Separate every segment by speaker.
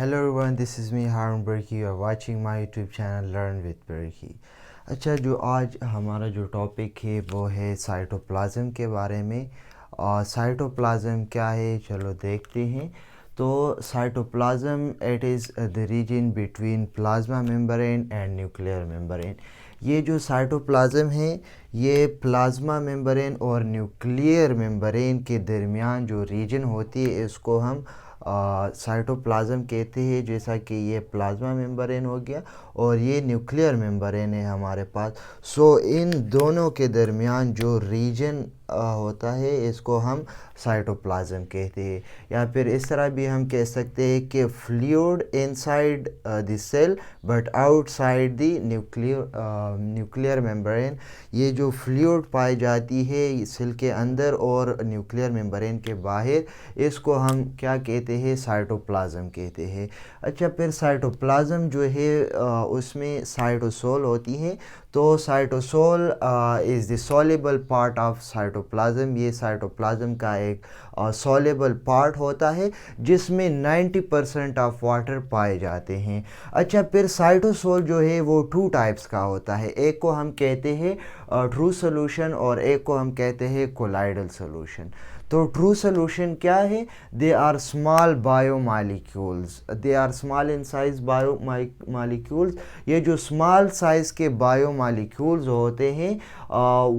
Speaker 1: Hello everyone, this is me Harun Berki. You are watching my YouTube channel Learn with Berki. अच्छा, जो आज हमारा जो topic है वो है साइटोप्लाज्म के बारे में। साइटोप्लाज्म क्या है, चलो देखते हैं। तो cytoplasm it is the region between plasma membrane and nuclear membrane. ये जो साइटोप्लाज्म है ये प्लाज्मा मेम्ब्रेन और न्यूक्लियर मेम्ब्रेन के दरमियान जो रीजन होती है इसको हम साइटोप्लाज्म कहते हैं। जैसा कि ये प्लाज्मा मेम्ब्रेन हो गया और ये न्यूक्लियर मेम्ब्रेन है हमारे पास। इन दोनों के दरमियान जो रीजन होता है इसको हम साइटोप्लाज्म कहते हैं। या फिर इस तरह भी हम कह सकते हैं कि fluid inside the cell but outside the nuclear membrane. ये जो फ्लूइड पाई जाती है सेल के अंदर और न्यूक्लियर मेम्ब्रेन के बाहर, इसको हम क्या कहते हैं, साइटोप्लाज्म कहते हैं। अच्छा, फिर साइटोप्लाज्म जो है उसमें साइटोसोल होती है। तो cytosol is the soluble part of cytoplasm. ये साइटोप्लाज्म का एक सॉल्युबल पार्ट होता है जिसमें 90% ऑफ वाटर पाए जाते हैं। अच्छा, फिर साइटोसोल जो है वो टू टाइप्स का होता है। एक को हम कहते हैं ट्रू सोल्यूशन और एक को हम कहते हैं कोलाइडल सोल्यूशन। तो ट्रू सोल्यूशन क्या है? They are small biomolecules, they are small in size biomolecules. ये जो स्मॉल साइज़ के बायोमॉलिक्यूल्स होते हैं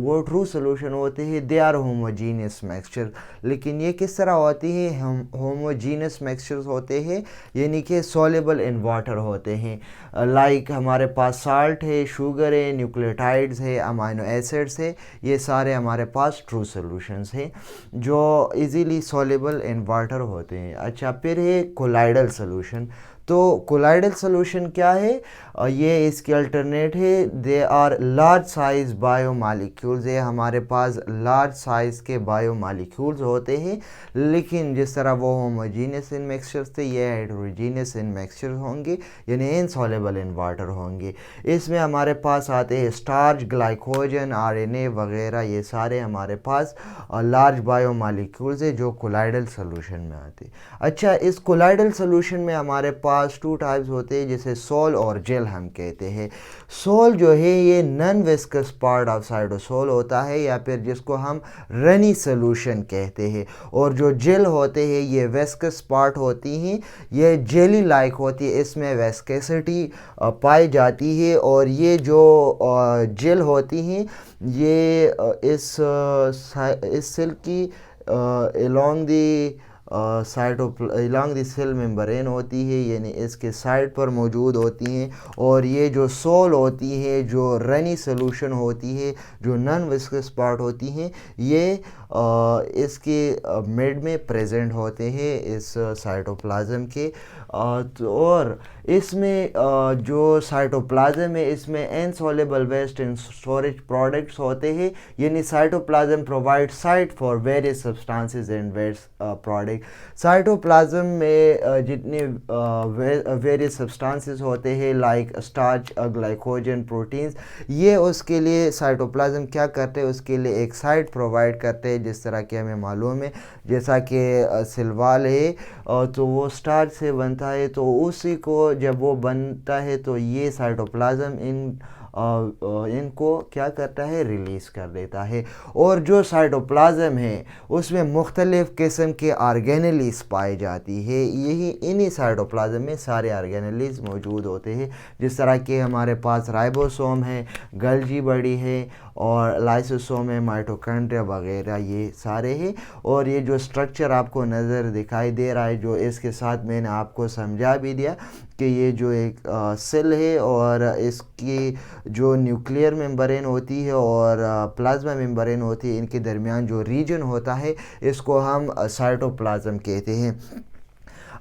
Speaker 1: वो ट्रू सोल्यूशन होते हैं। They are homogeneous mixture. लेकिन ये किस तरह होती है? हम होमोजीनियस मिक्सचर्स होते हैं, यानी कि सॉल्युबल इन वाटर होते हैं। लाइक हमारे पास साल्ट है, शुगर है, न्यूक्लियोटाइड्स है, अमाइनो एसिड्स है। ये सारे हमारे पास ट्रू सोल्यूशंस हैं जो इजीली सॉल्युबल इन वाटर होते हैं। अच्छा, फिर है कोलाइडल सोल्यूशन। तो कोलाइडल सोल्यूशन क्या है? ये इसके अल्टरनेट है। They are large size biomolecules. ये हमारे पास लार्ज साइज के बायोमॉलिक्यूल्स होते हैं, लेकिन जिस तरह वो होमोजीनियस इन मिक्सचर्स थे ये हेटेरोजीनियस इन मिक्सचर होंगे, यानी इनसॉल्युबल इन वाटर होंगे। इसमें हमारे पास आते हैं स्टार्च, ग्लाइकोजन, आरएनए वगैरह। ये सारे हमारे पास लार्ज बायोमॉलिक्यूल्स है जो कोलाइडल सोल्यूशन में आते हैं। अच्छा, इस कोलाइडल सोल्यूशन में हमारे पास टू टाइप्स होते हैं, जैसे सोल और जेल हम कहते हैं। सोल जो है ये non viscous part of cytosol होता है, या फिर जिसको हम रनी सोल्यूशन कहते हैं। और जो जेल होते हैं ये विस्कस पार्ट होती हैं, ये जेली लाइक होती है, इसमें विस्कोसिटी पाई जाती है। और ये जो जेल होती हैं ये इस सेल की along the along the cell membrane होती है, यानी इसके साइड पर मौजूद होती हैं। और ये जो सोल होती है, जो रनी सोल्यूशन होती है, जो नॉन विस्कस पार्ट होती हैं, ये इसके मिड में प्रेजेंट होते हैं इस साइटोप्लाज्म के। और इसमें जो साइटोप्लाज्म है इसमें insoluble waste and storage products होते हैं, यानी cytoplasm provide site for various substances and waste product. Cytoplasm में जितने वेरियस सब्सटेंसेस होते हैं लाइक स्टार्च, ग्लाइकोजन, प्रोटीन्स, ये उसके लिए साइटोप्लाज्म क्या करते हैं, उसके लिए एक साइट प्रोवाइड करते हैं। जिस तरह कि हमें मालूम है, जैसा कि सिलवाल है तो वो स्टार्च से बनता है, तो उसी को जब वो बनता है तो ये साइटोप्लाज्म इनको क्या करता है, रिलीज़ कर देता है। और जो साइटोप्लाज्म है उसमें मुख्तलिफ़ किस्म के ऑर्गेनेल्स पाई जाती है। यही इन्हीं साइटोप्लाज्म में सारे ऑर्गेनेल्स मौजूद होते हैं। जिस तरह के हमारे पास राइबोसोम है, गल्जी बड़ी है, और लाइसोसोम है, माइटोकॉन्ड्रिया वगैरह, ये सारे हैं। और ये जो स्ट्रक्चर आपको नज़र दिखाई दे रहा है, जो इसके साथ मैंने आपको समझा भी दिया कि ये जो एक सेल है और इसकी जो न्यूक्लियर मेम्ब्रेन होती है और प्लाज्मा मेम्ब्रेन होती है, इनके दरमियान जो रीजन होता है इसको हम साइटोप्लाज्म कहते हैं।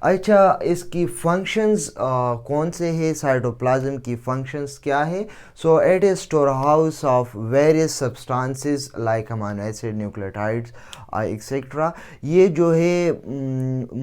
Speaker 1: अच्छा, इसकी फंक्शंस कौन से हैं? साइटोप्लाज्म की फंक्शंस क्या है? So it is store house of various substances like amino acid, nucleotides etcetera. ये जो है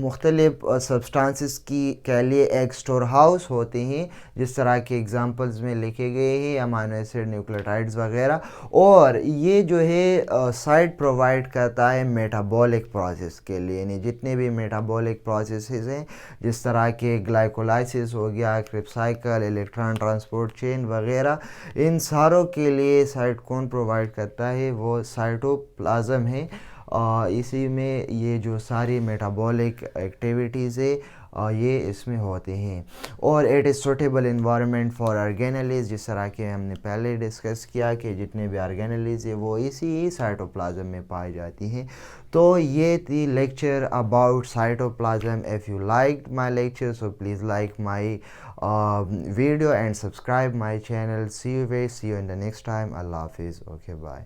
Speaker 1: मुख्तलिफ सब्सटेंसेस की के लिए एक स्टोर हाउस होते हैं, जिस तरह के एग्जांपल्स में लिखे गए हैं, अमाइनो एसिड, न्यूक्लियोटाइड्स वगैरह। और ये जो है साइट प्रोवाइड करता है मेटाबॉलिक प्रोसेस के लिए, यानी जितने भी मेटाबॉलिक प्रोसेस चीज़ें जिस तरह के ग्लाइकोलाइसिस हो गया, Krebs cycle, electron transport chain वगैरह, इन सारों के लिए साइट कौन प्रोवाइड करता है, वो साइटोप्लाज्म है। इसी में ये जो सारी मेटाबॉलिक एक्टिविटीज़ है ये इसमें होते हैं। और it is suitable environment for organelles, जिस तरह के हमने पहले डिस्कस किया कि जितने भी ऑर्गेनेलिज है वो इसी ही साइटोप्लाज्म में पाई जाती हैं। तो ये थी lecture about cytoplasm. If you like my lecture so please like my video and subscribe my channel. See you in the next time. Allah हाफिज़. Okay bye.